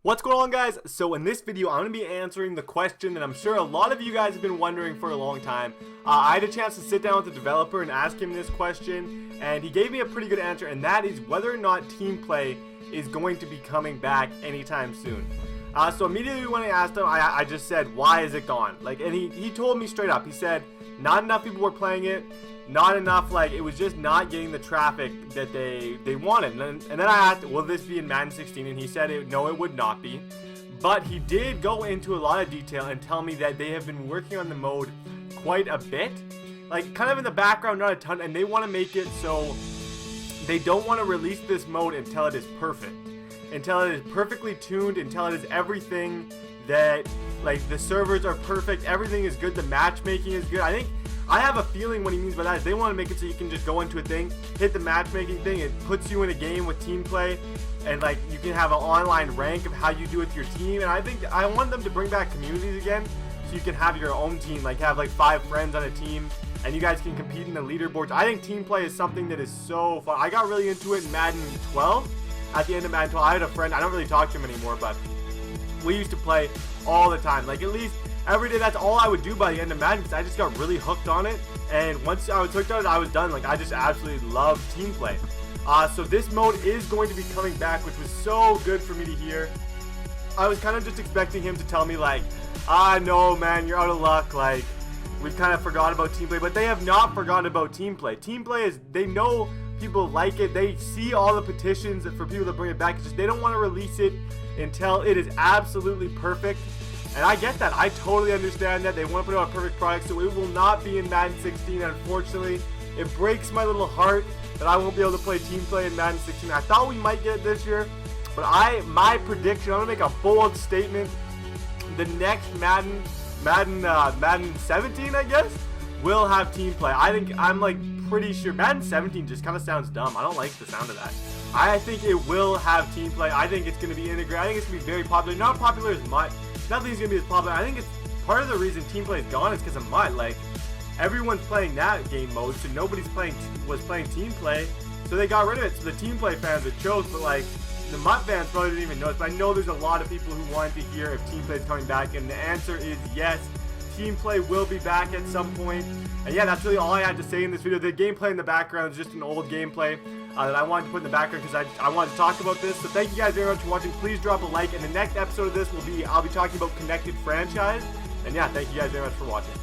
What's going on, guys? So in this video I'm going to be answering the question that I'm sure a lot of you guys have been wondering for a long time. I had a chance to sit down with the developer and ask him this question, and he gave me a pretty good answer, and that is whether or not team play is going to be coming back anytime soon. So immediately when I asked him, I just said, why is it gone? And he told me straight up. He said not enough people were playing it, not enough, it was just not getting the traffic that they wanted. And then I asked, will this be in Madden 16? And he said no, it would not be. But he did go into a lot of detail and tell me that they have been working on the mode quite a bit, kind of in the background, not a ton, and they want to make it so they don't want to release this mode until it is perfect, until it is perfectly tuned, until it is everything that, the servers are perfect, everything is good, the matchmaking is good. I have a feeling what he means by that is they want to make it so you can just go into a thing, hit the matchmaking thing, it puts you in a game with team play, and you can have an online rank of how you do with your team. And I want them to bring back communities again, so you can have your own team, have 5 friends on a team, and you guys can compete in the leaderboards. I think team play is something that is so fun. I got really into it in Madden 12. At the end of Madden 12, I had a friend, I don't really talk to him anymore, but we used to play all the time, at least every day. That's all I would do by the end of Madden, because I just got really hooked on it, and once I was hooked on it, I was done. I just absolutely love team play. So this mode is going to be coming back, which was so good for me to hear. I was kind of just expecting him to tell me no man, you're out of luck, we've kind of forgot about team play. But they have not forgotten about team play. Team play is, they know people like it, they see all the petitions for people to bring it back. It's just they don't want to release it until it is absolutely perfect. And I get that. I totally understand that. They want to put out a perfect product, so it will not be in Madden 16, unfortunately. It breaks my little heart that I won't be able to play team play in Madden 16. I thought we might get it this year, but my prediction, I'm going to make a bold statement. The next Madden 17, I guess, will have team play. I'm pretty sure. Madden 17 just kind of sounds dumb. I don't like the sound of that. I think it will have team play. I think it's going to be integrated. I think it's going to be very popular. Not popular as much. Nothing's going to be as popular. I think it's part of the reason team play is gone is because of MUT. Everyone's playing that game mode, so nobody's was playing team play, so they got rid of it. So the team play fans are chose, but the MUT fans probably didn't even know it. But I know there's a lot of people who want to hear if team play is coming back, and the answer is yes. Team play will be back at some point. And yeah, that's really all I had to say in this video. The gameplay in the background is just an old gameplay that I wanted to put in the background because I wanted to talk about this. So thank you guys very much for watching. Please drop a like, and the next episode of this I'll be talking about connected franchise. And yeah, thank you guys very much for watching.